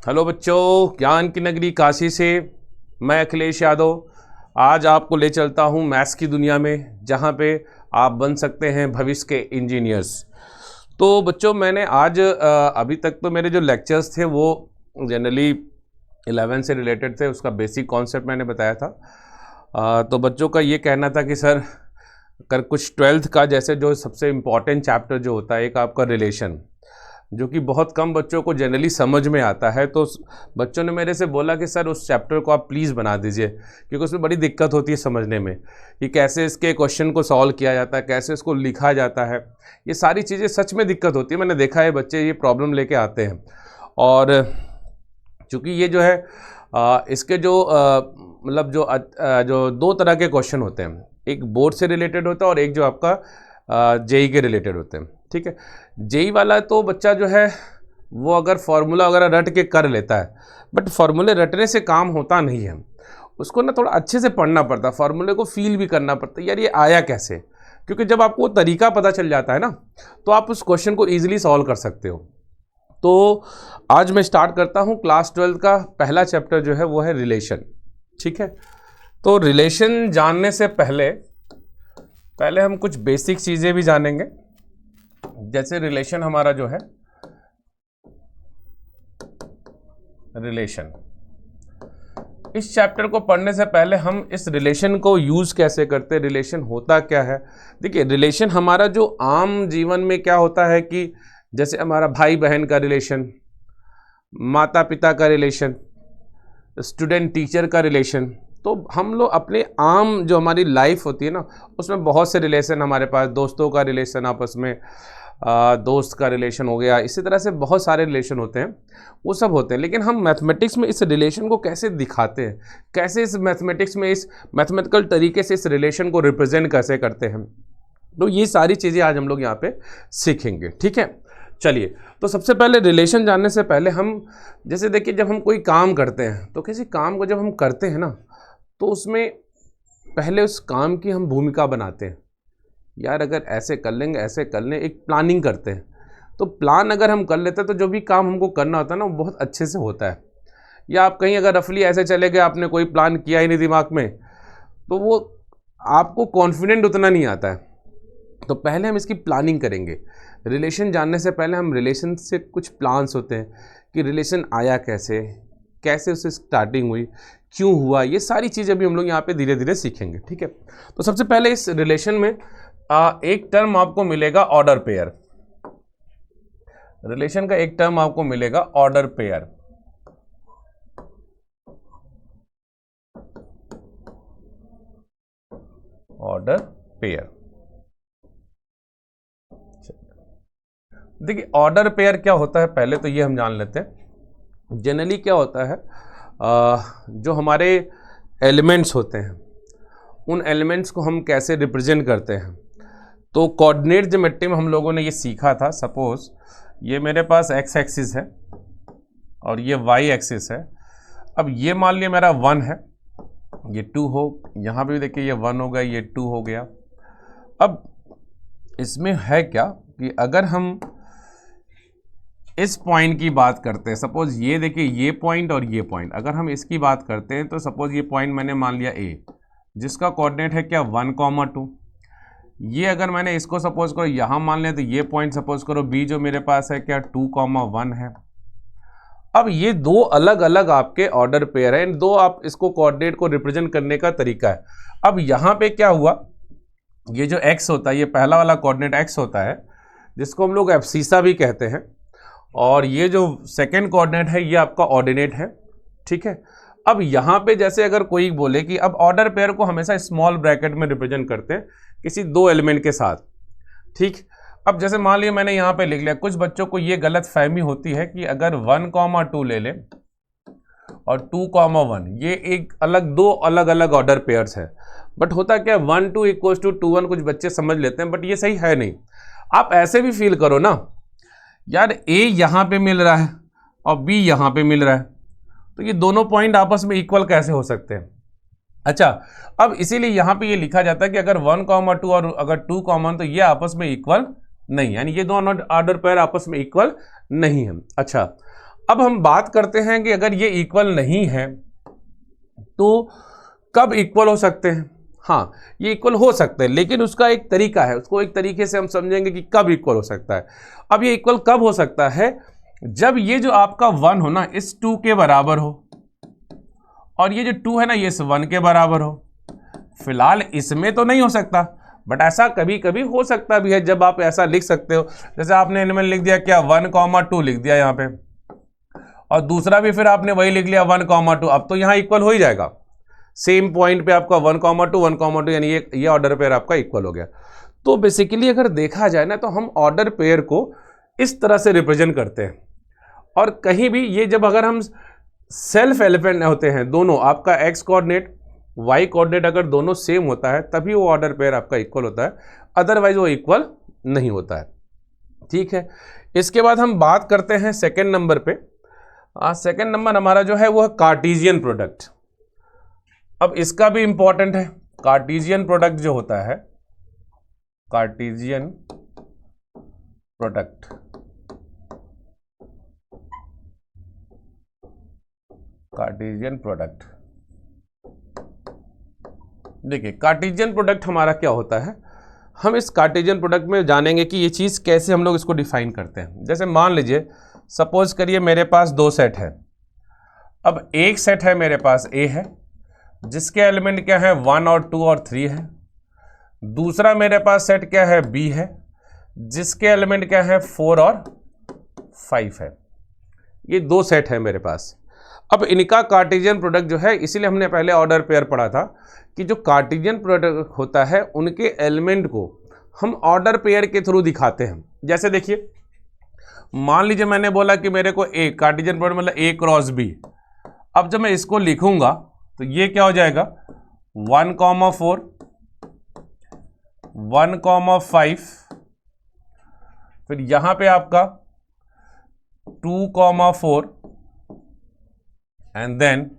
Hello बच्चों, ज्ञान की नगरी काशी से मैं अखिलेश यादव आज आपको ले चलता हूं मैथ्स की दुनिया में, जहां पे आप बन सकते हैं भविष्य के इंजीनियर्स। तो बच्चों, मैंने आज अभी तक तो मेरे जो लेक्चर्स थे वो जनरली 11 से रिलेटेड थे, उसका बेसिक कॉन्सेप्ट मैंने बताया था। तो बच्चों का ये कहना था कि सर कर कुछ 12th का जैसे जो सबसे इम्पॉर्टेंट चैप्टर जो होता है, एक आपका रिलेशन, जो कि बहुत कम बच्चों को जनरली समझ में आता है। तो बच्चों ने मेरे से बोला कि सर उस चैप्टर को आप प्लीज़ बना दीजिए, क्योंकि उसमें बड़ी दिक्कत होती है समझने में कि कैसे इसके क्वेश्चन को सॉल्व किया जाता है, कैसे इसको लिखा जाता है। ये सारी चीज़ें सच में दिक्कत होती है। मैंने देखा है बच्चे ये प्रॉब्लम लेके आते हैं। और चूँकि ये जो है इसके जो मतलब जो दो तरह के क्वेश्चन होते हैं, एक बोर्ड से रिलेटेड होता है और एक जो आपका जेई के रिलेटेड होते हैं। ठीक है, जेई वाला तो बच्चा जो है वो अगर फार्मूला वगैरह रट के कर लेता है, बट फार्मूले रटने से काम होता नहीं है। उसको ना थोड़ा अच्छे से पढ़ना पड़ता है, फार्मूले को फील भी करना पड़ता है, यार ये आया कैसे। क्योंकि जब आपको वो तरीका पता चल जाता है ना, तो आप उस क्वेश्चन को ईजिली सॉल्व कर सकते हो। तो आज मैं स्टार्ट करता हूँ क्लास 12 का पहला चैप्टर जो है वो है रिलेशन। ठीक है, तो रिलेशन जानने से पहले हम कुछ बेसिक चीज़ें भी जानेंगे। जैसे रिलेशन हमारा जो है, रिलेशन, इस चैप्टर को पढ़ने से पहले हम इस रिलेशन को यूज़ कैसे करते हैं, रिलेशन होता क्या है। देखिए, रिलेशन हमारा जो आम जीवन में क्या होता है कि जैसे हमारा भाई बहन का रिलेशन, माता पिता का रिलेशन, स्टूडेंट टीचर का रिलेशन। तो हम लोग अपने आम जो हमारी लाइफ होती है ना, उसमें बहुत से रिलेशन हमारे पास, दोस्तों का रिलेशन आपस में, दोस्त का रिलेशन हो गया, इसी तरह से बहुत सारे रिलेशन होते हैं, वो सब होते हैं। लेकिन हम मैथमेटिक्स में इस रिलेशन को कैसे दिखाते हैं, कैसे इस मैथमेटिक्स में इस मैथमेटिकल तरीके से इस रिलेशन को रिप्रेजेंट कैसे करते हैं, तो ये सारी चीज़ें आज हम लोग यहाँ पे सीखेंगे। ठीक है, चलिए। तो सबसे पहले रिलेशन जानने से पहले हम जैसे देखिए, जब हम कोई काम करते हैं तो किसी काम को जब हम करते हैं ना, तो उसमें पहले उस काम की हम भूमिका बनाते हैं। यार अगर ऐसे कर लेंगे, ऐसे कर लें, एक प्लानिंग करते हैं। तो प्लान अगर हम कर लेते हैं तो जो भी काम हमको करना होता है ना, वो बहुत अच्छे से होता है। या आप कहीं अगर रफली ऐसे चले गए, आपने कोई प्लान किया ही नहीं दिमाग में, तो वो आपको कॉन्फिडेंट उतना नहीं आता है। तो पहले हम इसकी प्लानिंग करेंगे। रिलेशन जानने से पहले हम रिलेशन से कुछ प्लान्स होते हैं कि रिलेशन आया कैसे, कैसे उससे स्टार्टिंग हुई, क्यों हुआ, ये सारी चीज़ अभी हम लोग यहाँ पे धीरे धीरे सीखेंगे। ठीक है, तो सबसे पहले इस रिलेशन में एक टर्म आपको मिलेगा ऑर्डर पेयर। रिलेशन का एक टर्म आपको मिलेगा ऑर्डर पेयर। ऑर्डर पेयर, देखिए ऑर्डर पेयर क्या होता है पहले तो ये हम जान लेते हैं। जनरली क्या होता है, जो हमारे एलिमेंट्स होते हैं, उन एलिमेंट्स को हम कैसे रिप्रेजेंट करते हैं। तो कोऑर्डिनेट ज्योमेट्री में हम लोगों ने ये सीखा था। सपोज ये मेरे पास एक्स एक्सिस है और ये वाई एक्सिस है। अब ये मान लिया मेरा 1 है, ये 2 हो, यहाँ पे भी देखिए ये 1 हो गया, ये 2 हो गया। अब इसमें है क्या कि अगर हम इस पॉइंट की बात करते हैं, सपोज ये देखिए ये पॉइंट और ये पॉइंट, अगर हम इसकी बात करते हैं तो सपोज ये पॉइंट मैंने मान लिया ए, जिसका कोऑर्डिनेट है क्या 1, 2। ये अगर मैंने इसको सपोज करो यहाँ मान लिया, तो ये पॉइंट सपोज करो बी जो मेरे पास है क्या 2, 1 है। अब ये दो अलग अलग आपके ऑर्डर पेयर हैं, दो आप इसको कोऑर्डिनेट को रिप्रेजेंट करने का तरीका है। अब यहाँ पे क्या हुआ, ये जो x होता है, ये पहला वाला कोऑर्डिनेट x होता है, जिसको हम लोग एब्सिसा भी कहते हैं, और ये जो सेकेंड कोऑर्डिनेट है ये आपका ऑर्डिनेट है। ठीक है, अब यहाँ पे जैसे अगर कोई बोले कि अब ऑर्डर पेयर को हमेशा स्मॉल ब्रैकेट में रिप्रेजेंट करते हैं किसी दो एलिमेंट के साथ। ठीक, अब जैसे मान लिया मैंने यहाँ पे लिख लिया, कुछ बच्चों को ये गलत फहमी होती है कि अगर 1, 2 ले लें और 2, 1, ये एक अलग दो अलग अलग ऑर्डर पेयर्स है। बट होता क्या, 1, 2 = 2, 1 कुछ बच्चे समझ लेते हैं, बट ये सही है नहीं। आप ऐसे भी फील करो ना, यार ए यहाँ पे मिल रहा है और बी यहाँ पे मिल रहा है, तो ये दोनों पॉइंट आपस में इक्वल कैसे हो सकते हैं। अच्छा, अब इसीलिए यहाँ पे ये लिखा जाता है कि अगर 1, 2 और अगर 2, तो ये आपस में इक्वल नहीं, यानी ये दोनों ऑर्डर पेयर आपस में इक्वल नहीं है। अच्छा, अब हम बात करते हैं कि अगर ये इक्वल नहीं है तो कब इक्वल हो सकते हैं। हाँ, ये इक्वल हो सकते हैं, लेकिन उसका एक तरीका है, उसको एक तरीके से हम समझेंगे कि कब इक्वल हो सकता है। अब ये इक्वल कब हो सकता है, जब ये जो आपका 1 हो ना इस 2 के बराबर हो, और ये जो 2 है ना ये इस 1 के बराबर हो। फिलहाल इसमें तो नहीं हो सकता, बट ऐसा कभी कभी हो सकता भी है, जब आप ऐसा लिख सकते हो, जैसे आपने इनमें लिख दिया क्या 1,2 लिख दिया यहाँ पे, और दूसरा भी फिर आपने वही लिख लिया 1,2, अब तो यहाँ इक्वल हो ही जाएगा। सेम पॉइंट पे आपका 1,2 1,2 यानी ये ऑर्डर पेयर आपका इक्वल हो गया। तो बेसिकली अगर देखा जाए ना तो हम ऑर्डर पेयर को इस तरह से रिप्रेजेंट करते हैं, और कहीं भी ये जब अगर हम सेल्फ एलिमेंट होते हैं दोनों, आपका एक्स कोऑर्डिनेट वाई कोऑर्डिनेट अगर दोनों सेम होता है तभी वो ऑर्डर पेयर आपका इक्वल होता है, अदरवाइज वो इक्वल नहीं होता है। ठीक है, इसके बाद हम बात करते हैं सेकेंड नंबर पे। सेकेंड नंबर हमारा जो है वो है कार्टेशियन प्रोडक्ट। अब इसका भी इंपॉर्टेंट है। कार्टेशियन प्रोडक्ट जो होता है, कार्टेशियन प्रोडक्ट, कार्टेशियन प्रोडक्ट, देखिए कार्टेशियन प्रोडक्ट हमारा क्या होता है, हम इस कार्टेशियन प्रोडक्ट में जानेंगे कि ये चीज़ कैसे हम लोग इसको डिफाइन करते हैं। जैसे मान लीजिए, सपोज करिए मेरे पास 2 सेट है। अब एक सेट है मेरे पास ए है, जिसके एलिमेंट क्या है 1 और 2 और 3 है। दूसरा मेरे पास सेट क्या है बी है, जिसके एलिमेंट क्या है 4 और 5 है। ये 2 सेट है मेरे पास। अब इनका कार्टेशियन प्रोडक्ट जो है, इसीलिए हमने पहले ऑर्डर पेयर पढ़ा था कि जो कार्टेशियन प्रोडक्ट होता है उनके एलिमेंट को हम ऑर्डर पेयर के थ्रू दिखाते हैं। जैसे देखिए, मान लीजिए मैंने बोला कि मेरे को ए कार्टेशियन प्रोडक्ट मतलब ए क्रॉस बी। अब जब मैं इसको लिखूंगा तो ये क्या हो जाएगा 1,4 1,5, फिर यहां पे आपका 2,4 and then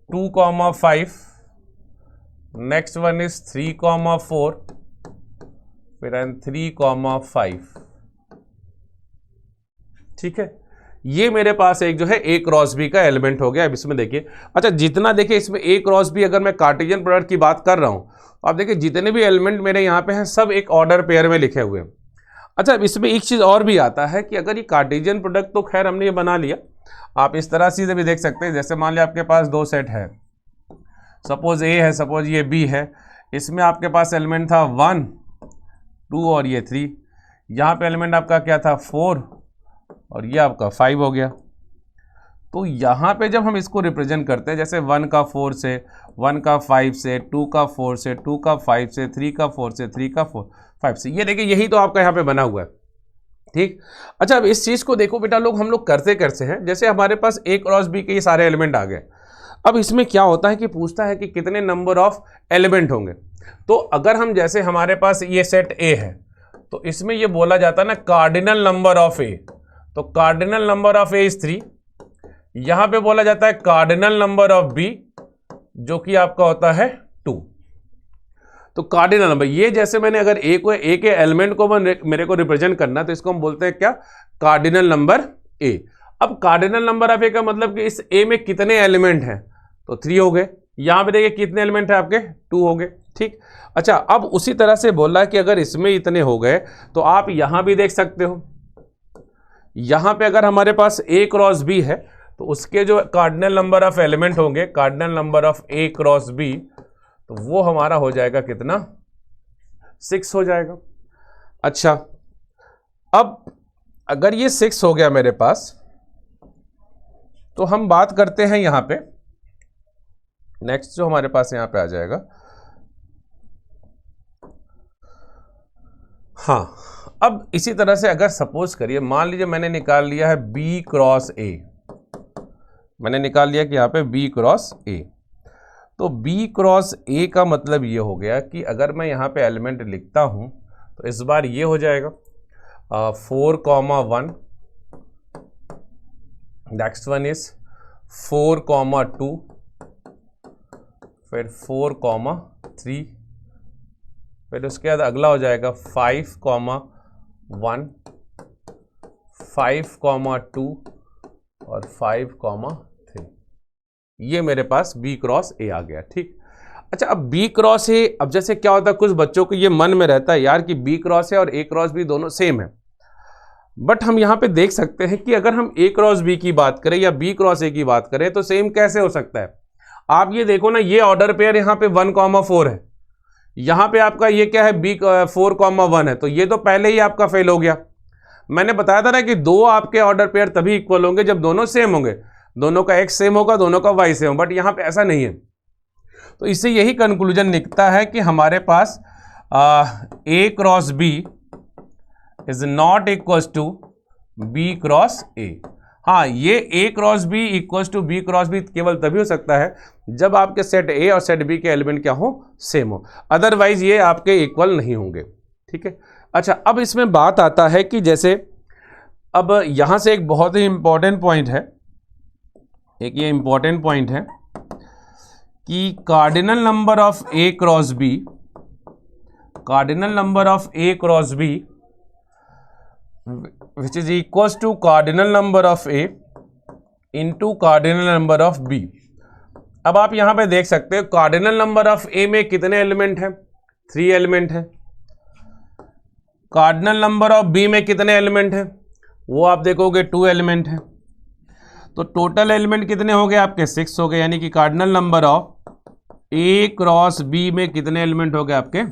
2,5, next one is 3,4, फिर एंड 3,5। ठीक है, ये मेरे पास एक जो है ए क्रॉस बी का एलिमेंट हो गया। अब इसमें देखिए, अच्छा जितना देखिए इसमें ए क्रॉस बी, अगर मैं कार्टेशियन प्रोडक्ट की बात कर रहा हूं, आप देखिए जितने भी एलिमेंट मेरे यहाँ पे हैं सब एक ऑर्डर पेयर में लिखे हुए हैं। अच्छा, इसमें एक चीज़ और भी आता है कि अगर ये कार्टेशियन प्रोडक्ट तो खैर हमने ये बना लिया, आप इस तरह से भी देख सकते हैं। जैसे मान लिया आपके पास 2 सेट है, सपोज ए है, सपोज ये बी है, इसमें आपके पास एलिमेंट था 1 2 और ये 3, यहाँ पे एलिमेंट आपका क्या था 4 और ये आपका 5 हो गया। तो यहाँ पे जब हम इसको रिप्रेजेंट करते हैं, जैसे 1 का 4 से, 1 का 5 से, 2 का 4 से, 2 का 5 से, 3 का 4 से, 3 का 5 से, ये देखिए यही तो आपका यहाँ पे बना हुआ है। ठीक, अच्छा अब इस चीज़ को देखो बेटा, लोग हम लोग करते कैसे हैं, जैसे हमारे पास ए क्रॉस बी के ये सारे एलिमेंट आ गए। अब इसमें क्या होता है कि पूछता है कि कितने नंबर ऑफ एलिमेंट होंगे। तो अगर हम जैसे हमारे पास ये सेट ए है, तो इसमें ये बोला जाता है ना कार्डिनल नंबर ऑफ ए, तो cardinal number of A is 3। यहां पे बोला जाता है कार्डिनल नंबर ऑफ बी, जो कि आपका होता है 2। तो कार्डिनल नंबर, ये जैसे मैंने अगर ए के एलिमेंट को मेरे को रिप्रेजेंट करना, तो इसको हम बोलते हैं क्या, कार्डिनल नंबर ए। अब कार्डिनल नंबर ऑफ ए का मतलब कि इस ए में कितने एलिमेंट हैं, तो 3 हो गए। यहां पे देखिए कितने एलिमेंट है आपके 2 हो गए। ठीक, अच्छा अब उसी तरह से बोला कि अगर इसमें इतने हो गए तो आप यहां भी देख सकते हो, यहां पे अगर हमारे पास ए क्रॉस बी है तो उसके जो कार्डिनल नंबर ऑफ एलिमेंट होंगे, cardinal number of A cross B, तो वो हमारा हो जाएगा कितना 6 हो जाएगा। अच्छा, अब अगर ये 6 हो गया मेरे पास, तो हम बात करते हैं यहां पे नेक्स्ट जो हमारे पास यहां पे आ जाएगा, हाँ अब इसी तरह से अगर सपोज करिए, मान लीजिए मैंने निकाल लिया है बी क्रॉस ए, मैंने निकाल लिया कि यहाँ पे बी क्रॉस ए, तो बी क्रॉस ए का मतलब ये हो गया कि अगर मैं यहाँ पे एलिमेंट लिखता हूँ तो इस बार ये हो जाएगा 4,1, नेक्स्ट वन इज 4,2, फिर 4,3, फिर उसके बाद अगला हो जाएगा 5,1, 5,2 और 5,3, ये मेरे पास B क्रॉस A आ गया। ठीक, अच्छा अब B क्रॉस A, अब जैसे क्या होता है कुछ बच्चों को ये मन में रहता है यार कि B क्रॉस A और A क्रॉस B दोनों सेम है, बट हम यहाँ पे देख सकते हैं कि अगर हम A क्रॉस B की बात करें या B क्रॉस A की बात करें तो सेम कैसे हो सकता है। आप ये देखो ना, ये ऑर्डर पेयर यहाँ पे 1,4 है, यहाँ पे आपका ये क्या है B 4,1 है, तो ये तो पहले ही आपका फेल हो गया। मैंने बताया था ना कि दो आपके ऑर्डर पेयर तभी इक्वल होंगे जब दोनों सेम होंगे, दोनों का x सेम होगा, दोनों का y सेम, बट यहाँ पे ऐसा नहीं है। तो इससे यही कंक्लूजन निकलता है कि हमारे पास A cross B is not equal to B cross A। हाँ, ये A cross B equal to B cross B केवल तभी हो सकता है जब आपके सेट A और सेट B के एलिमेंट क्या हो, सेम हो, अदरवाइज ये आपके इक्वल नहीं होंगे। ठीक है, अच्छा अब इसमें बात आता है कि जैसे अब यहां से एक बहुत ही इंपॉर्टेंट पॉइंट है, एक ये इंपॉर्टेंट पॉइंट है कि cardinal number of A cross B, cardinal number of A cross B which is equals to cardinal number of A into cardinal number of B। अब आप यहां पे देख सकते हो कार्डिनल नंबर ऑफ A में कितने एलिमेंट हैं, 3 एलिमेंट हैं। कार्डिनल नंबर ऑफ B में कितने एलिमेंट हैं, वो आप देखोगे 2 एलिमेंट हैं। तो टोटल एलिमेंट कितने हो गए आपके, 6 हो गए, यानी कि cardinal number of A cross B में कितने एलिमेंट हो गए आपके,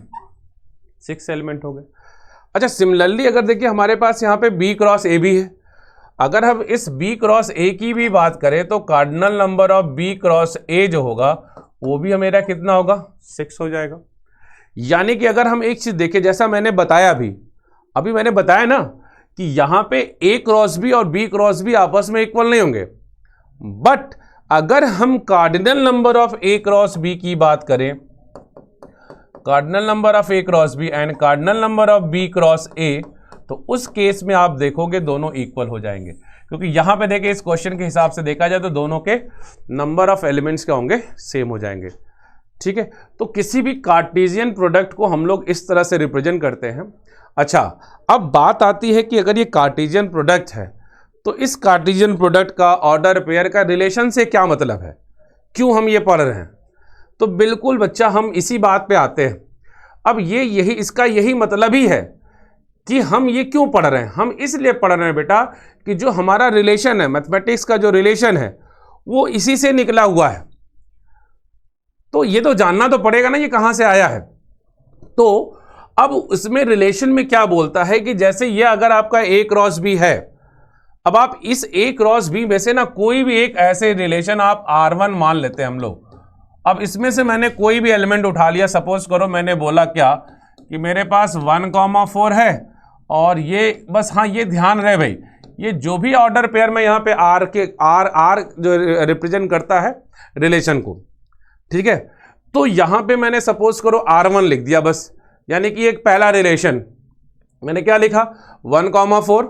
6 एलिमेंट हो गए। अच्छा सिमिलरली अगर देखिए हमारे पास यहाँ पे B क्रॉस A भी है, अगर हम इस B क्रॉस A की भी बात करें तो cardinal number of B cross A जो होगा वो भी मेरा कितना होगा, 6 हो जाएगा। यानी कि अगर हम एक चीज देखें, जैसा मैंने बताया अभी मैंने बताया ना कि यहाँ पे A क्रॉस B और B क्रॉस B आपस में इक्वल नहीं होंगे, बट अगर हम cardinal number of A cross B की बात करें, cardinal number of A cross B and cardinal number of B cross A, तो उस केस में आप देखोगे दोनों इक्वल हो जाएंगे, क्योंकि यहां पे देखिए इस क्वेश्चन के हिसाब से देखा जाए तो दोनों के नंबर ऑफ एलिमेंट्स क्या होंगे, सेम हो जाएंगे। ठीक है, तो किसी भी कार्टेशियन प्रोडक्ट को हम लोग इस तरह से रिप्रेजेंट करते हैं। अच्छा अब बात आती है कि अगर ये कार्टेशियन प्रोडक्ट है तो इस कार्टेशियन प्रोडक्ट का ऑर्डर पेयर का रिलेशन से क्या मतलब है, क्यों हम ये पढ़ रहे हैं। तो बिल्कुल बच्चा हम इसी बात पे आते हैं। अब ये इसका यही मतलब ही है कि हम ये क्यों पढ़ रहे हैं। हम इसलिए पढ़ रहे हैं बेटा कि जो हमारा रिलेशन है, मैथमेटिक्स का जो रिलेशन है वो इसी से निकला हुआ है, तो ये तो जानना तो पड़ेगा ना ये कहां से आया है। तो अब उसमें रिलेशन में क्या बोलता है कि जैसे ये अगर आपका A क्रॉस B है, अब आप इस A क्रॉस B में से ना कोई भी एक ऐसे रिलेशन आप R1 मान लेते हैं हम लोग। अब इसमें से मैंने कोई भी एलिमेंट उठा लिया, सपोज करो मैंने बोला क्या कि मेरे पास 1,4 है और ये बस, हाँ ये ध्यान रहे भाई, ये जो भी ऑर्डर पेयर में यहाँ पे R जो रिप्रेजेंट करता है रिलेशन को, ठीक है। तो यहाँ पे मैंने सपोज करो R1 लिख दिया बस, यानी कि एक पहला रिलेशन मैंने क्या लिखा 1,4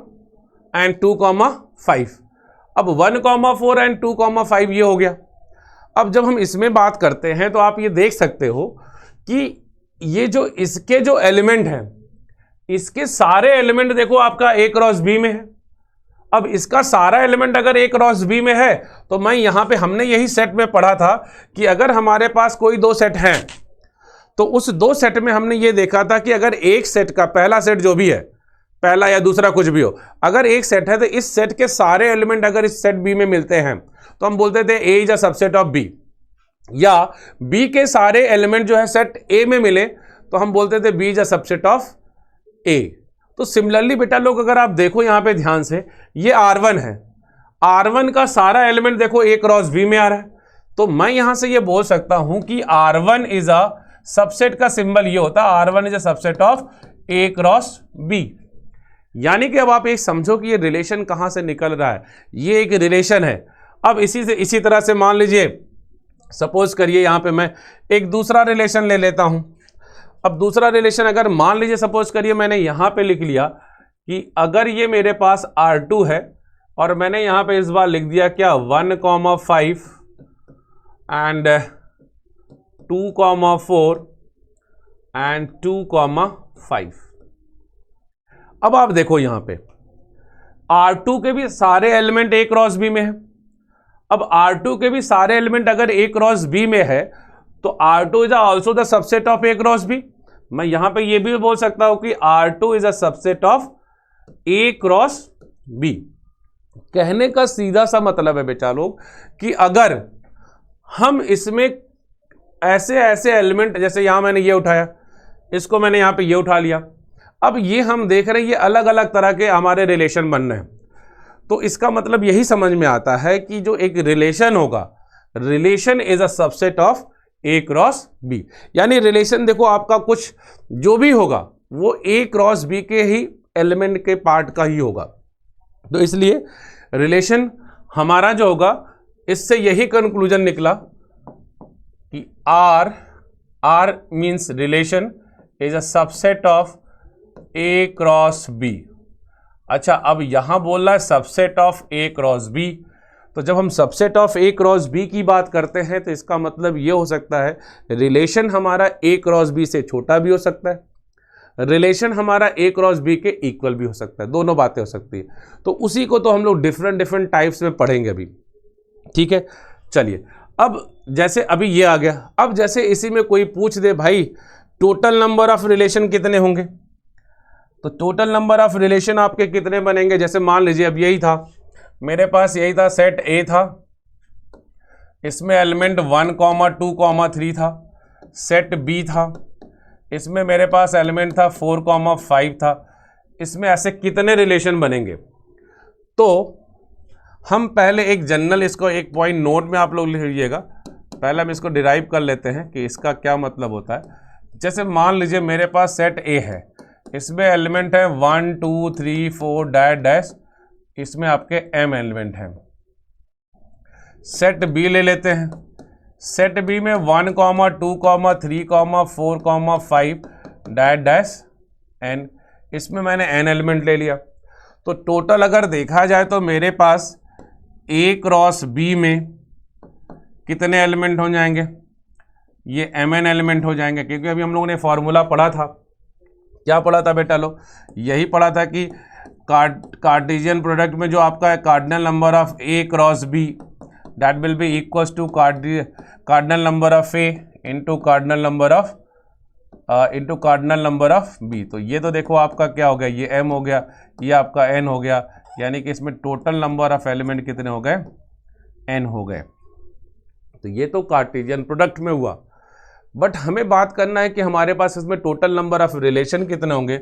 एंड 2,5। अब 1,4 एंड 2,5 ये हो गया। अब जब हम इसमें बात करते हैं तो आप ये देख सकते हो कि ये जो इसके जो एलिमेंट हैं, इसके सारे एलिमेंट देखो आपका A क्रॉस B में है। अब इसका सारा एलिमेंट अगर A क्रॉस B में है तो मैं यहां पे, हमने यही सेट में पढ़ा था कि अगर हमारे पास कोई 2 सेट हैं तो उस 2 सेट में हमने ये देखा था कि अगर एक सेट का पहला सेट जो भी है, पहला या दूसरा कुछ भी हो, अगर एक सेट है तो इस सेट के सारे एलिमेंट अगर इस सेट B में मिलते हैं तो हम बोलते थे A is a subset of B, या B के सारे एलिमेंट जो है सेट A में मिले तो हम बोलते थे B is a subset of A। तो सिमिलरली बेटा लोग अगर आप देखो यहां पे ध्यान से, ये R1 है, R1 का सारा एलिमेंट देखो A क्रॉस B में आ रहा है, तो मैं यहां से ये बोल सकता हूं कि R1 इज अ सबसेट का सिंबल ये होता है R1 is a subset of A cross B। यानी कि अब आप एक समझो कि ये रिलेशन कहां से निकल रहा है, ये एक रिलेशन है। अब इसी तरह से मान लीजिए, सपोज करिए यहां पे मैं एक दूसरा रिलेशन ले लेता हूं। अब दूसरा रिलेशन अगर मान लीजिए सपोज करिए मैंने यहां पे लिख लिया कि अगर ये मेरे पास R2 है और मैंने यहां पे इस बार लिख दिया क्या 1,5 एंड 2,4 एंड 2,5। अब आप देखो यहां पे R2 के भी सारे एलिमेंट A क्रॉस B में है। अब R2 के भी सारे एलिमेंट अगर A क्रॉस B में है तो R2 is also the subset of A cross B। मैं यहां पे ये भी बोल सकता हूं कि R2 is a subset of A cross B। कहने का सीधा सा मतलब है बेटा लोग कि अगर हम इसमें ऐसे ऐसे एलिमेंट, जैसे यहां मैंने ये उठाया, इसको मैंने यहां पे ये उठा लिया, अब ये हम देख रहे हैं ये अलग अलग तरह के हमारे रिलेशन बन रहे हैं, तो इसका मतलब यही समझ में आता है कि जो एक रिलेशन होगा, relation is a subset of A cross B। यानी रिलेशन देखो आपका कुछ जो भी होगा वो A क्रॉस B के ही एलिमेंट के पार्ट का ही होगा। तो इसलिए रिलेशन हमारा जो होगा, इससे यही कंक्लूजन निकला कि R means relation is a subset of A cross B। अच्छा, अब यहां बोल रहा है subset of A cross B, तो जब हम subset of A cross B की बात करते हैं तो इसका मतलब ये हो सकता है रिलेशन हमारा A क्रॉस B से छोटा भी हो सकता है, रिलेशन हमारा A क्रॉस B के इक्वल भी हो सकता है, दोनों बातें हो सकती है। तो उसी को तो हम लोग डिफरेंट टाइप्स में पढ़ेंगे अभी, ठीक है। चलिए, अब जैसे अभी ये आ गया, अब जैसे इसी में कोई पूछ दे भाई टोटल नंबर ऑफ रिलेशन कितने होंगे, तो टोटल नंबर ऑफ रिलेशन आपके कितने बनेंगे। जैसे मान लीजिए अब यही था, मेरे पास यही था, सेट A था, इसमें एलिमेंट 1, 2, 3 था। सेट B था, इसमें मेरे पास एलिमेंट था 4, 5 था। इसमें ऐसे कितने रिलेशन बनेंगे। तो हम पहले एक जनरल, इसको एक पॉइंट नोट में आप लोग लिख लीजिएगा, पहले हम इसको डिराइव कर लेते हैं कि इसका क्या मतलब होता है। जैसे मान लीजिए मेरे पास सेट A है, इसमें एलिमेंट है 1, 2, 3, 4 डैश, इसमें आपके m एलिमेंट हैं। सेट B ले लेते हैं, सेट B में 1, 2, 3, 4, 5 डैश n, इसमें मैंने n एलिमेंट ले लिया। तो टोटल अगर देखा जाए तो मेरे पास A क्रॉस B में कितने एलिमेंट हो जाएंगे, ये mn एलिमेंट हो जाएंगे, क्योंकि अभी हम लोगों ने फॉर्मूला पढ़ा था। क्या पढ़ा था बेटा लोग, यही पढ़ा था कि कार्टेशियन प्रोडक्ट में जो आपका है cardinal number of A cross B that will be equals to cardinal number of A into cardinal number of B। तो ये तो देखो आपका क्या हो गया, ये m हो गया, ये आपका n हो गया, यानी कि इसमें टोटल नंबर ऑफ एलिमेंट कितने हो गए, n हो गए। तो ये तो कार्टेशियन प्रोडक्ट में हुआ, बट हमें बात करना है कि हमारे पास इसमें टोटल नंबर ऑफ रिलेशन कितने होंगे।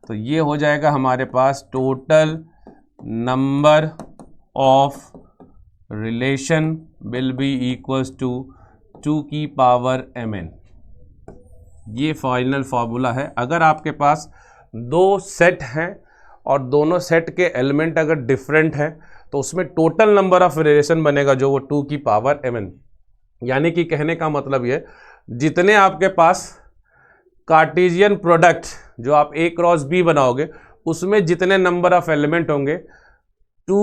तो ये हो जाएगा हमारे पास total number of relation will be equals to 2 की पावर mn। ये फाइनल फार्मूला है। अगर आपके पास दो सेट हैं और दोनों सेट के एलिमेंट अगर डिफरेंट हैं तो उसमें टोटल नंबर ऑफ रिलेशन बनेगा जो वो 2 की पावर mn। यानी कि कहने का मतलब ये, जितने आपके पास कार्टेशियन प्रोडक्ट जो आप A क्रॉस B बनाओगे उसमें जितने नंबर ऑफ एलिमेंट होंगे 2,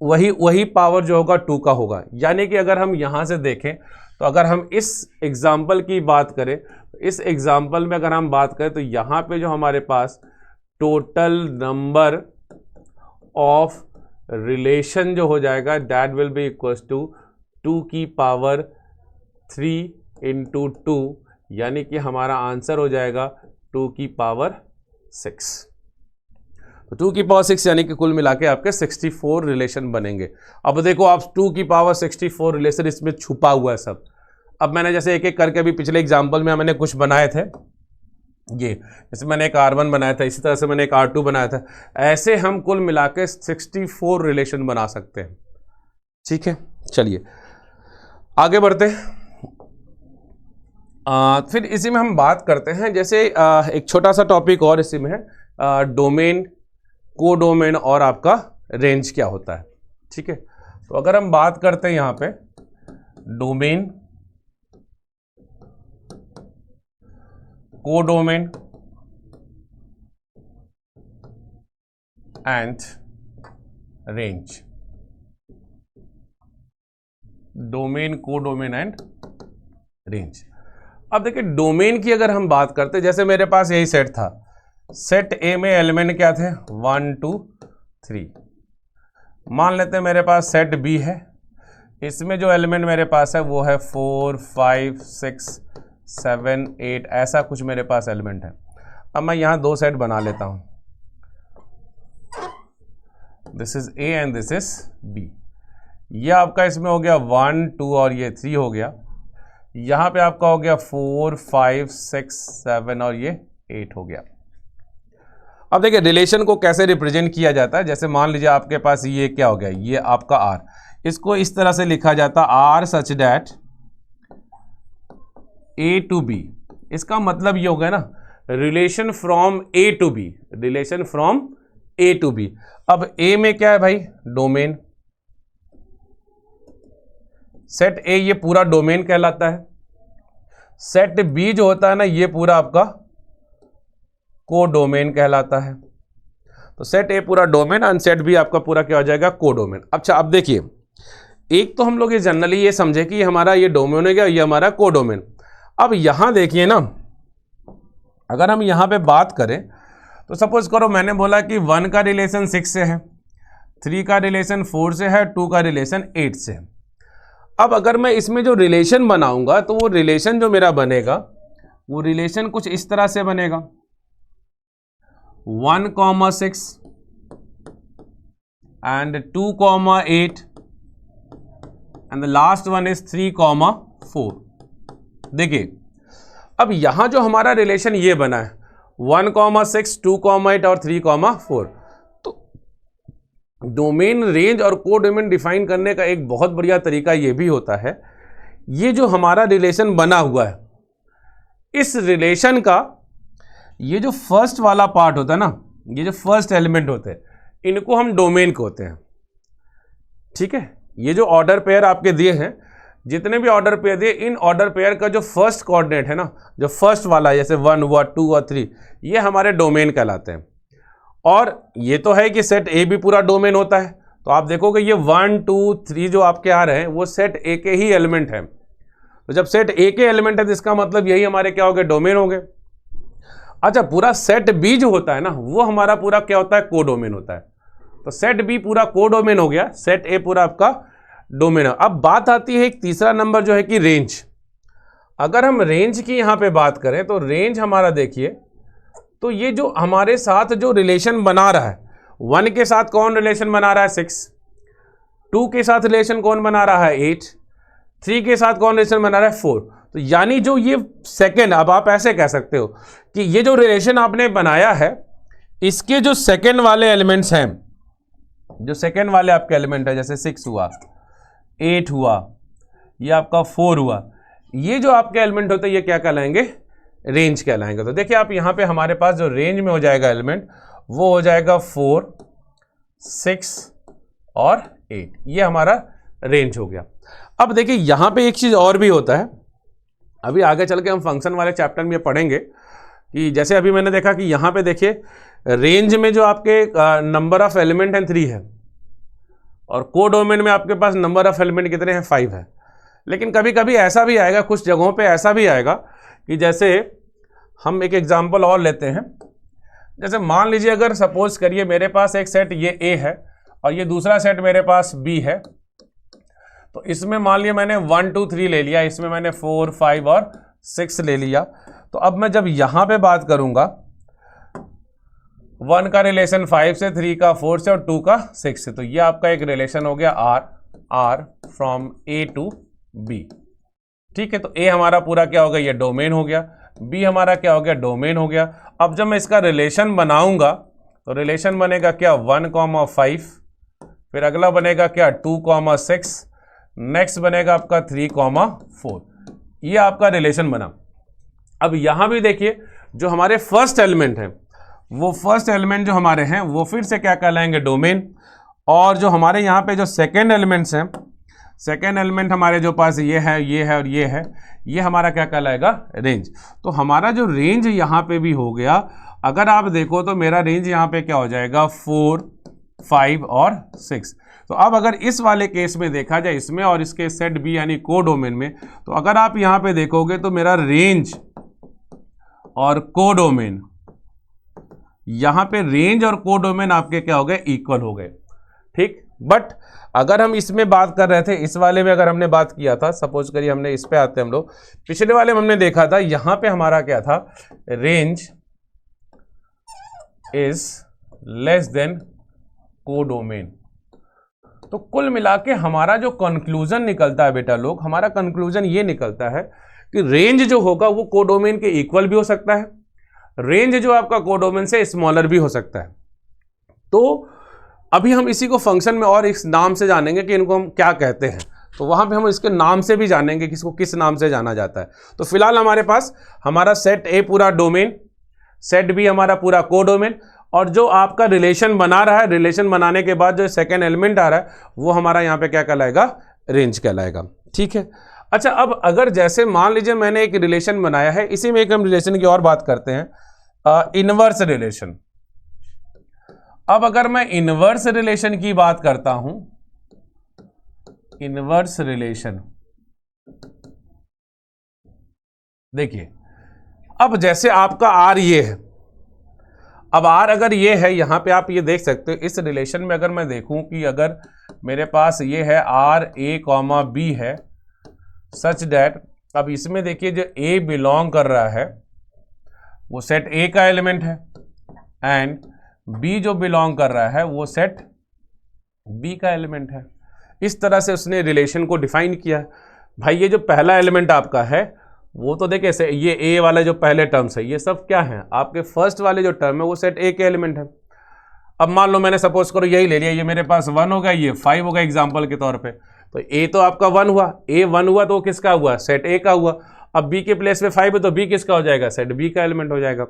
वही पावर जो होगा 2 का होगा। यानी कि अगर हम यहाँ से देखें तो अगर हम इस एग्जाम्पल की बात करें, तो इस एग्जाम्पल में अगर हम बात करें तो यहाँ पे जो हमारे पास टोटल नंबर ऑफ रिलेशन जो हो जाएगा that will be equals to 2 की पावर 3 इंटू 2, यानी कि हमारा आंसर हो जाएगा 2 की पावर 6। तो 2 की पावर 6 यानी कि कुल मिला के आपके 64 रिलेशन बनेंगे। अब देखो आप 2 की पावर 64 रिलेशन इसमें छुपा हुआ है सब। अब मैंने जैसे एक एक करके अभी पिछले एग्जाम्पल में मैंने कुछ बनाए थे, ये जैसे मैंने एक R1 बनाया था, इसी तरह से मैंने एक R2 बनाया था, ऐसे हम कुल मिला के 64 रिलेशन बना सकते हैं। ठीक है, चलिए आगे बढ़ते हैं। फिर इसी में हम बात करते हैं, जैसे एक छोटा सा टॉपिक और इसी में है, डोमेन, कोडोमेन और आपका रेंज क्या होता है। ठीक है, तो अगर हम बात करते हैं यहाँ पे domain, codomain and range, domain, codomain and range. अब देखिए डोमेन की अगर हम बात करते हैं, जैसे मेरे पास यही सेट था, सेट ए में एलिमेंट क्या थे 1, 2, 3। मान लेते हैं मेरे पास सेट बी है, इसमें जो एलिमेंट मेरे पास है वो है 4 5 6 7 8, ऐसा कुछ मेरे पास एलिमेंट है। अब मैं यहाँ दो सेट बना लेता हूँ, this is A and this is B. ये आपका इसमें हो गया 1 2 और ये 3 हो गया। यहाँ पे आपका हो गया 4 5 6 7 और ये 8 हो गया। अब देखिए रिलेशन को कैसे रिप्रेजेंट किया जाता है। जैसे मान लीजिए आपके पास ये क्या हो गया, ये आपका आर, इसको इस तरह से लिखा जाता R such that A to B. इसका मतलब ये हो गया ना, relation from A to B, relation from A to B. अब ए में क्या है भाई, डोमेन। सेट ए ये पूरा डोमेन कहलाता है। सेट बी जो होता है ना, ये पूरा आपका को डोमेन कहलाता है। तो सेट ए पूरा डोमेन और सेट बी आपका पूरा क्या हो जाएगा, को डोमेन। अच्छा अब देखिए, एक तो हम लोग ये जनरली ये समझे कि हमारा ये डोमेन हो गया, ये हमारा को डोमेन। अब यहां देखिए ना, अगर हम यहां पे बात करें तो सपोज करो मैंने बोला कि 1 का रिलेशन 6 से है, 3 का रिलेशन 4 से है, 2 का रिलेशन 8 से है। अब अगर मैं इसमें जो रिलेशन बनाऊंगा तो वो रिलेशन जो मेरा बनेगा वो रिलेशन कुछ इस तरह से बनेगा, 1,6 and 2,8 and the last one is 3,4। देखिए अब यहां जो हमारा रिलेशन ये बना है 1,6 2,8 और 3,4, तो डोमेन रेंज और को डोमेन डिफाइन करने का एक बहुत बढ़िया तरीका ये भी होता है, ये जो हमारा रिलेशन बना हुआ है, इस रिलेशन का ये जो फर्स्ट वाला पार्ट होता है ना, ये जो फर्स्ट एलिमेंट होते हैं, इनको हम डोमेन कहते हैं। ठीक है, ये जो ऑर्डर पेयर आपके दिए हैं, जितने भी ऑर्डर पेयर दिए, इन ऑर्डर पेयर का जो फर्स्ट कोऑर्डिनेट है ना, जो फर्स्ट वाला जैसे 1 हुआ 2 हुआ 3, ये हमारे डोमेन कहलाते हैं। और ये तो है कि सेट ए भी पूरा डोमेन होता है, तो आप देखोगे ये 1 2 3 जो आपके आ रहे हैं वो सेट ए के ही एलिमेंट हैं। तो जब सेट ए के एलिमेंट है तो इसका मतलब यही हमारे क्या हो गए, डोमेन हो गए। अच्छा पूरा सेट बी जो होता है ना, वो हमारा पूरा क्या होता है, को डोमेन होता है। तो सेट बी पूरा को डोमेन हो गया, सेट ए पूरा आपका डोमेन है। अब बात आती है एक तीसरा नंबर जो है कि रेंज। अगर हम रेंज की यहां पे बात करें तो रेंज हमारा देखिए, तो ये जो हमारे साथ जो रिलेशन बना रहा है, 1 के साथ कौन रिलेशन बना रहा है, 6, 2 के साथ रिलेशन कौन बना रहा है, 8, 3 के साथ कौन रिलेशन बना रहा है, 4। तो यानी जो ये सेकेंड, अब आप ऐसे कह सकते हो कि ये जो रिलेशन आपने बनाया है, इसके जो सेकेंड वाले एलिमेंट्स हैं, जो सेकेंड वाले आपके एलिमेंट है, जैसे 6 हुआ, 8 हुआ, ये आपका 4 हुआ, ये जो आपके एलिमेंट होते हैं ये क्या कहलाएंगे, रेंज कहलाएंगे। तो देखिए आप यहां पे हमारे पास जो रेंज में हो जाएगा एलिमेंट, वो हो जाएगा 4 6 और 8, ये हमारा रेंज हो गया। अब देखिए यहां पे एक चीज और भी होता है, अभी आगे चल के हम फंक्शन वाले चैप्टर में पढ़ेंगे कि जैसे अभी मैंने देखा कि यहां पे देखिए रेंज में जो आपके नंबर ऑफ एलिमेंट हैं 3 है, और को डोमेन में आपके पास नंबर ऑफ एलिमेंट कितने हैं, 5 है। लेकिन कभी कभी ऐसा भी आएगा, कुछ जगहों पे ऐसा भी आएगा कि जैसे हम एक एग्जांपल और लेते हैं, जैसे मान लीजिए अगर सपोज करिए मेरे पास एक सेट ये ए है और ये दूसरा सेट मेरे पास बी है, तो इसमें मान लिया मैंने 1 2 3 ले लिया, इसमें मैंने 4 5 और 6 ले लिया। तो अब मैं जब यहां पे बात करूंगा 1 का रिलेशन 5 से, 3 का 4 से और 2 का 6 से, तो ये आपका एक रिलेशन हो गया R from A to B. ठीक है, तो ए हमारा पूरा क्या हो गया, ये डोमेन हो गया, बी हमारा क्या हो गया, डोमेन हो गया। अब जब मैं इसका रिलेशन बनाऊंगा तो रिलेशन बनेगा क्या, 1,5, फिर अगला बनेगा क्या 2,6, नेक्स्ट बनेगा आपका 3,4, ये आपका रिलेशन बना। अब यहां भी देखिए जो हमारे फर्स्ट एलिमेंट हैं, वो फर्स्ट एलिमेंट जो हमारे हैं वो फिर से क्या कहलाएंगे, डोमेन। और जो हमारे यहाँ पे जो सेकेंड एलिमेंट्स हैं, सेकेंड एलिमेंट हमारे जो पास ये है, ये है और ये है, ये हमारा क्या कहलाएगा, रेंज। तो हमारा जो रेंज यहाँ पे भी हो गया, अगर आप देखो तो मेरा रेंज यहाँ पे क्या हो जाएगा, 4 5 और 6। तो अब अगर इस वाले केस में देखा जाए, इसमें और इसके सेट बी यानी को डोमेन में, तो अगर आप यहाँ पे देखोगे तो मेरा रेंज और को डोमेन यहां पे रेंज और कोडोमेन आपके क्या हो गए, इक्वल हो गए, ठीक। बट अगर हम इसमें बात कर रहे थे, इस वाले में अगर हमने बात किया था, सपोज करिए हमने इस पे आते हैं हम लोग, पिछले वाले में हमने देखा था यहां पे हमारा क्या था, range is less than codomain. तो कुल मिला के हमारा जो कंक्लूजन निकलता है बेटा लोग, हमारा कंक्लूजन ये निकलता है कि रेंज जो होगा वो कोडोमेन के इक्वल भी हो सकता है, रेंज जो आपका कोडोमेन से स्मॉलर भी हो सकता है। तो अभी हम इसी को फंक्शन में और इस नाम से जानेंगे कि इनको हम क्या कहते हैं, तो वहां पे हम इसके नाम से भी जानेंगे कि इसको किस नाम से जाना जाता है। तो फिलहाल हमारे पास हमारा सेट ए पूरा डोमेन, सेट बी हमारा पूरा कोडोमेन, और जो आपका रिलेशन बना रहा है, रिलेशन बनाने के बाद जो सेकेंड एलिमेंट आ रहा है वो हमारा यहाँ पे क्या कहलाएगा, रेंज कहलाएगा, ठीक है। अच्छा, अब अगर जैसे मान लीजिए मैंने एक रिलेशन बनाया है, इसी में एक हम रिलेशन की और बात करते हैं, इनवर्स रिलेशन। अब अगर मैं इनवर्स रिलेशन की बात करता हूं, इनवर्स रिलेशन, देखिए अब जैसे आपका आर ये है, अब आर अगर ये है, यहां पे आप ये देख सकते हो इस रिलेशन में, अगर मैं देखूं कि अगर मेरे पास ये है आर ए कॉमा बी है, सच दैट, अब इसमें देखिए जो ए बिलोंग कर रहा है वो सेट ए का एलिमेंट है, एंड बी जो बिलोंग कर रहा है वो सेट बी का एलिमेंट है। इस तरह से उसने रिलेशन को डिफाइन किया। भाई ये जो पहला एलिमेंट आपका है वो तो देखिए ये ए वाला जो पहले टर्म्स है ये सब क्या है, आपके फर्स्ट वाले जो टर्म है वो सेट ए के एलिमेंट है। अब मान लो मैंने सपोज करो यही ले लिया, ये मेरे पास 1 होगा, ये 5 होगा एग्जाम्पल के तौर पे, तो ए तो आपका 1 हुआ, ए 1 हुआ तो वो किसका हुआ, सेट ए का हुआ। अब बी के प्लेस पे 5 है तो बी किसका हो जाएगा, सेट बी का एलिमेंट हो जाएगा।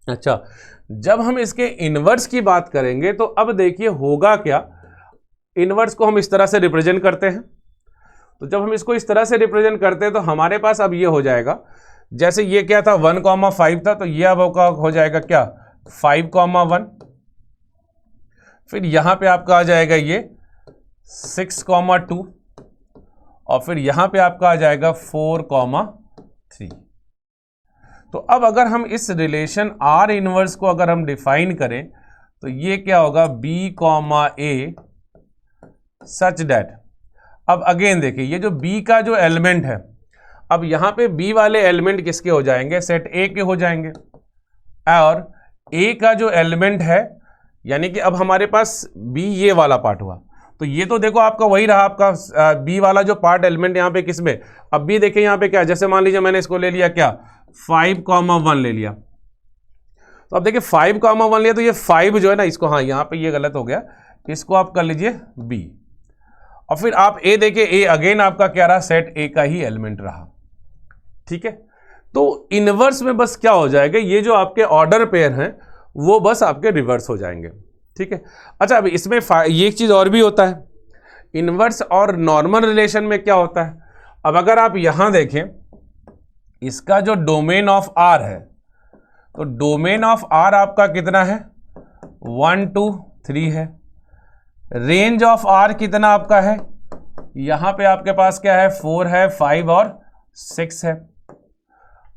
अच्छा, जब हम इसके इनवर्स की बात करेंगे तो अब देखिए होगा क्या, इनवर्स को हम इस तरह से रिप्रेजेंट करते हैं। तो जब हम इसको इस तरह से रिप्रेजेंट करते हैं तो हमारे पास अब ये हो जाएगा, जैसे ये क्या था 1,5 था, तो ये अब हो जाएगा क्या 5,1, फिर यहां पे आपका आ जाएगा ये 6,2, और फिर यहां पे आपका आ जाएगा 4,3। तो अब अगर हम इस रिलेशन आर इनवर्स को अगर हम डिफाइन करें तो ये क्या होगा, B comma A such that, अब अगेन देखिए ये जो बी का जो एलिमेंट है, अब यहां पे बी वाले एलिमेंट किसके हो जाएंगे, सेट ए के हो जाएंगे, और ए का जो एलिमेंट है यानी कि अब हमारे पास बी ये वाला पार्ट हुआ, तो ये तो देखो आपका वही रहा, आपका बी वाला जो पार्ट एलिमेंट यहाँ पे किसमें, अब भी देखिए यहाँ पे क्या, जैसे मान लीजिए मैंने इसको ले लिया क्या 5,1 ले लिया, तो अब देखिए 5,1 लिया, तो ये 5 जो है ना इसको, हाँ यहाँ पे ये गलत हो गया, इसको आप कर लीजिए बी, और फिर आप ए देखिए, ए अगेन आपका क्या रहा, सेट ए का ही एलिमेंट रहा, ठीक है। तो इनवर्स में बस क्या हो जाएगा, ये जो आपके ऑर्डर पेयर हैं वो बस आपके रिवर्स हो जाएंगे, ठीक है। अच्छा, अब इसमें ये एक चीज और भी होता है, इनवर्स और नॉर्मल रिलेशन में क्या होता है, अब अगर आप यहां देखें इसका जो डोमेन ऑफ आर है, तो डोमेन ऑफ आर आपका कितना है 1 2 3 है, रेंज ऑफ आर कितना आपका है, यहां पे आपके पास क्या है 4 है, 5 और 6 है।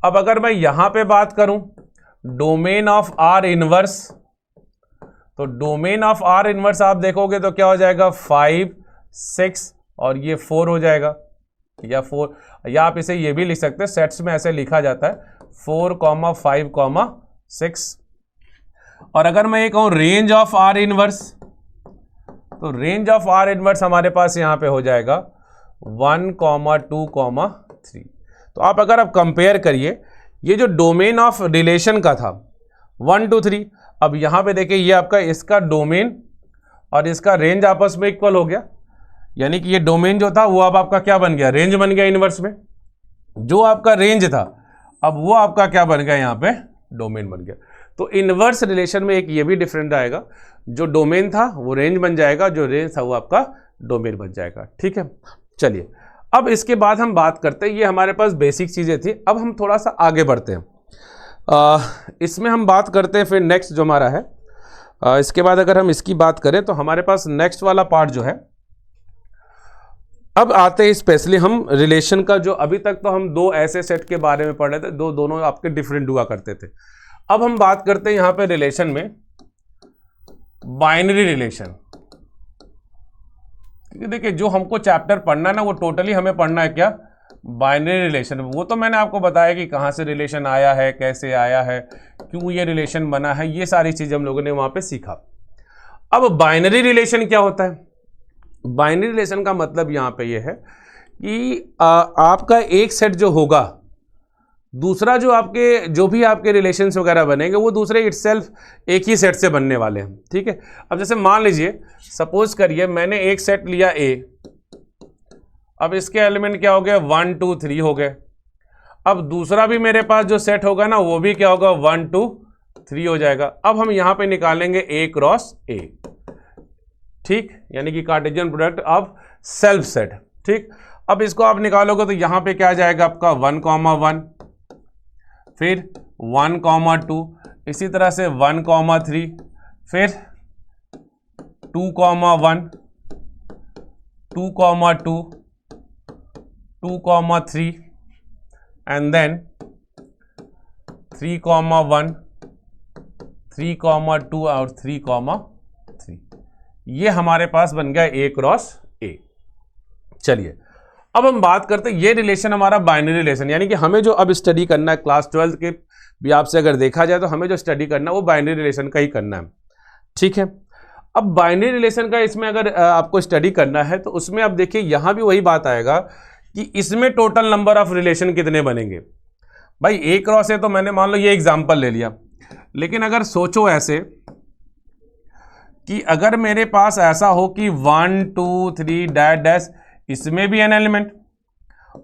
अब अगर मैं यहां पे बात करूं डोमेन ऑफ आर इनवर्स, तो डोमेन ऑफ आर इनवर्स आप देखोगे तो क्या हो जाएगा 5 6 और ये 4 हो जाएगा, या 4, या आप इसे ये भी लिख सकते हैं, सेट्स में ऐसे लिखा जाता है 4, 5, 6। और अगर मैं ये कहूं रेंज ऑफ आर इनवर्स, तो रेंज ऑफ आर इनवर्स हमारे पास यहां पे हो जाएगा 1, 2, 3। तो आप अगर आप कंपेयर करिए, ये जो डोमेन ऑफ रिलेशन का था 1 2 3, अब यहां पे देखिए ये आपका इसका डोमेन और इसका रेंज आपस में इक्वल हो गया, यानी कि ये डोमेन जो था वो अब आपका क्या बन गया, रेंज बन गया इनवर्स में, जो आपका रेंज था अब वो आपका क्या बन गया, यहां पे डोमेन बन गया। तो इनवर्स रिलेशन में एक ये भी डिफरेंट आएगा, जो डोमेन था वो रेंज बन जाएगा, जो रेंज था वो आपका डोमेन बन जाएगा, ठीक है। चलिए अब इसके बाद हम बात करते हैं, ये हमारे पास बेसिक चीजें थी, अब हम थोड़ा सा आगे बढ़ते हैं, इसमें हम बात करते हैं फिर नेक्स्ट जो हमारा है, इसके बाद अगर हम इसकी बात करें तो हमारे पास नेक्स्ट वाला पार्ट जो है, अब आते हैं स्पेशली हम रिलेशन का, जो अभी तक तो हम दो ऐसे सेट के बारे में पढ़ रहे थे, दोनों आपके डिफरेंट हुआ करते थे, अब हम बात करते हैं यहां पे रिलेशन में बाइनरी रिलेशन। देखिए जो हमको चैप्टर पढ़ना है ना वो टोटली हमें पढ़ना है क्या, बाइनरी रिलेशन। वो तो मैंने आपको बताया कि कहाँ से रिलेशन आया है, कैसे आया है, क्यों ये रिलेशन बना है, ये सारी चीज़ हम लोगों ने वहाँ पे सीखा। अब बाइनरी रिलेशन क्या होता है? बाइनरी रिलेशन का मतलब यहाँ पे ये है कि आपका एक सेट जो होगा, दूसरा जो भी आपके रिलेशंस वगैरह बनेंगे वो दूसरे इटसेल्फ एक ही सेट से बनने वाले हैं। ठीक है, अब जैसे मान लीजिए सपोज करिए मैंने एक सेट लिया ए, अब इसके एलिमेंट क्या हो गए 1 2 3 हो गए। अब दूसरा भी मेरे पास जो सेट होगा ना वो भी क्या होगा 1 2 3 हो जाएगा। अब हम यहां पे निकालेंगे ए क्रॉस ए, ठीक, यानी कि Cartesian product of self set. ठीक, अब इसको आप निकालोगे तो यहां पे क्या जाएगा आपका 1, 1, फिर 1, 2, इसी तरह से 1, 3, फिर 2, 1, 2, 2, 2, 3 and then 3, 1, 3, 2 और 3, 3। ये हमारे पास बन गया ए क्रॉस ए। चलिए अब हम बात करते हैं, ये रिलेशन हमारा बाइनरी रिलेशन, यानी कि हमें जो अब स्टडी करना है क्लास 12 के भी आपसे अगर देखा जाए तो हमें जो स्टडी करना है वो बाइनरी रिलेशन का ही करना है। ठीक है, अब बाइनरी रिलेशन का इसमें अगर आपको स्टडी करना है तो उसमें अब देखिए यहां भी वही बात आएगा कि इसमें टोटल नंबर ऑफ रिलेशन कितने बनेंगे। भाई ए क्रॉस है तो मैंने मान लो ये एग्जांपल ले लिया, लेकिन अगर सोचो ऐसे कि अगर मेरे पास ऐसा हो कि 1 2 3 डैश डैश, इसमें भी एन एलिमेंट,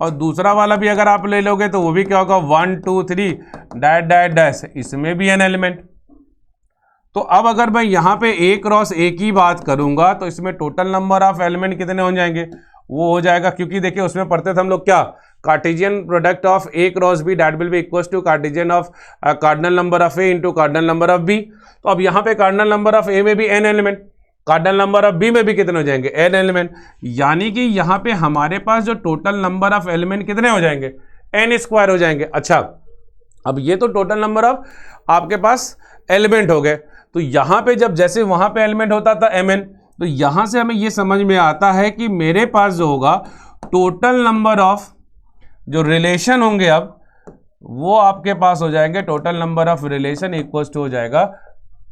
और दूसरा वाला भी अगर आप ले लोगे तो वो भी क्या होगा 1 2 3 डैश डैश डैश, इसमें भी एन एलिमेंट। तो अब अगर मैं यहां पे ए क्रॉस ए की बात करूंगा तो इसमें टोटल नंबर ऑफ एलिमेंट कितने हो जाएंगे, वो हो जाएगा, क्योंकि देखिए उसमें पढ़ते थे हम लोग क्या, Cartesian product of A cross B that will be equal to Cartesian of cardinal number of A into cardinal number of B. तो अब यहाँ पे कार्डिनल नंबर ऑफ ए में भी n element, cardinal number of B में भी कितने हो जाएंगे एन एलिमेंट, यानी कि यहाँ पे हमारे पास जो टोटल नंबर ऑफ एलिमेंट कितने हो जाएंगे एन स्क्वायर हो जाएंगे। अच्छा, अब ये तो टोटल नंबर ऑफ आपके पास एलिमेंट हो गए, तो यहाँ पे जब जैसे वहां पे एलिमेंट होता था एम एन, तो यहां से हमें ये समझ में आता है कि मेरे पास जो होगा टोटल नंबर ऑफ जो रिलेशन होंगे अब वो आपके पास हो जाएंगे, total number of relation equal to हो जाएगा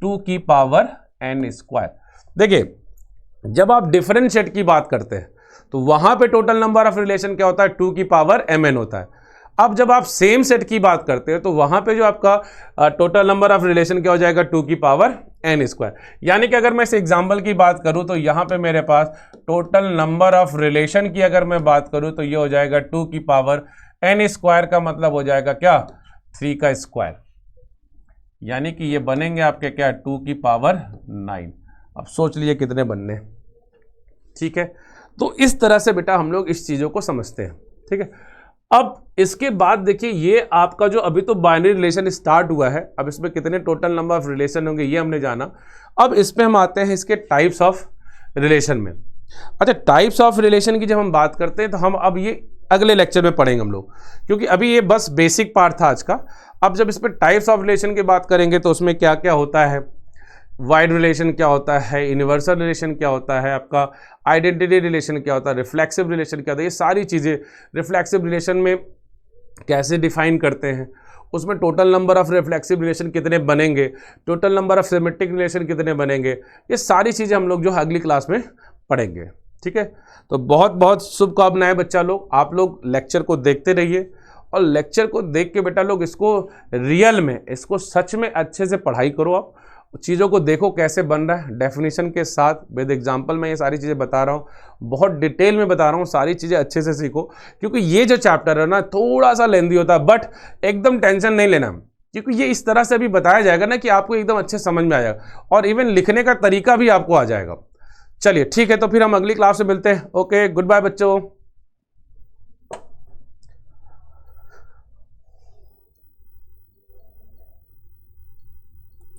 2 की पावर n स्क्वायर। देखिए जब आप डिफरेंट सेट की बात करते हैं तो वहां पे टोटल नंबर ऑफ रिलेशन क्या होता है 2 की पावर mn होता है। अब जब आप सेम सेट की बात करते हैं तो वहां पे जो आपका टोटल नंबर ऑफ रिलेशन क्या हो जाएगा 2 की पावर n स्क्वायर। यानी कि अगर मैं इस एग्जांपल की बात करूं तो यहां पे मेरे पास टोटल नंबर ऑफ रिलेशन की अगर मैं बात करूं तो ये हो जाएगा 2 की पावर n स्क्वायर, का मतलब हो जाएगा क्या 3 का स्क्वायर, यानी कि ये बनेंगे आपके क्या 2 की पावर 9। अब सोच लीजिए कितने बनने। ठीक है, तो इस तरह से बेटा हम लोग इस चीजों को समझते हैं। ठीक है, अब इसके बाद देखिए ये आपका जो अभी तो बाइनरी रिलेशन स्टार्ट हुआ है, अब इसमें कितने टोटल नंबर ऑफ रिलेशन होंगे ये हमने जाना। अब इसमें हम आते हैं इसके टाइप्स ऑफ रिलेशन में। अच्छा, टाइप्स ऑफ रिलेशन की जब हम बात करते हैं तो हम अब ये अगले लेक्चर में पढ़ेंगे हम लोग, क्योंकि अभी ये बस बेसिक पार्ट था आज का। अब जब इसमें टाइप्स ऑफ रिलेशन की बात करेंगे तो उसमें क्या क्या होता है, वाइड रिलेशन क्या होता है, यूनिवर्सल रिलेशन क्या होता है, आपका आइडेंटिटी रिलेशन क्या होता है, रिफ्लेक्सिव रिलेशन क्या होता है, ये सारी चीज़ें रिफ्लेक्सिव रिलेशन में कैसे डिफाइन करते हैं, उसमें total number of reflexive relation कितने बनेंगे, total number of symmetric relation कितने बनेंगे, ये सारी चीज़ें हम लोग जो है अगली क्लास में पढ़ेंगे। ठीक है, तो बहुत बहुत शुभकामनाएं बच्चा लोग, आप लोग लेक्चर को देखते रहिए और लेक्चर को देख के बेटा लोग इसको रियल में, इसको सच में अच्छे से पढ़ाई करो, आप चीज़ों को देखो कैसे बन रहा है, डेफिनेशन के साथ विद एग्जांपल मैं ये सारी चीज़ें बता रहा हूँ, बहुत डिटेल में बता रहा हूँ, सारी चीज़ें अच्छे से सीखो, क्योंकि ये जो चैप्टर है ना थोड़ा सा लेंदी होता है, बट एकदम टेंशन नहीं लेना, क्योंकि ये इस तरह से अभी बताया जाएगा ना कि आपको एकदम अच्छे समझ में आएगा और इवन लिखने का तरीका भी आपको आ जाएगा। चलिए ठीक है, तो फिर हम अगली क्लास में मिलते हैं। ओके, गुड बाय बच्चों।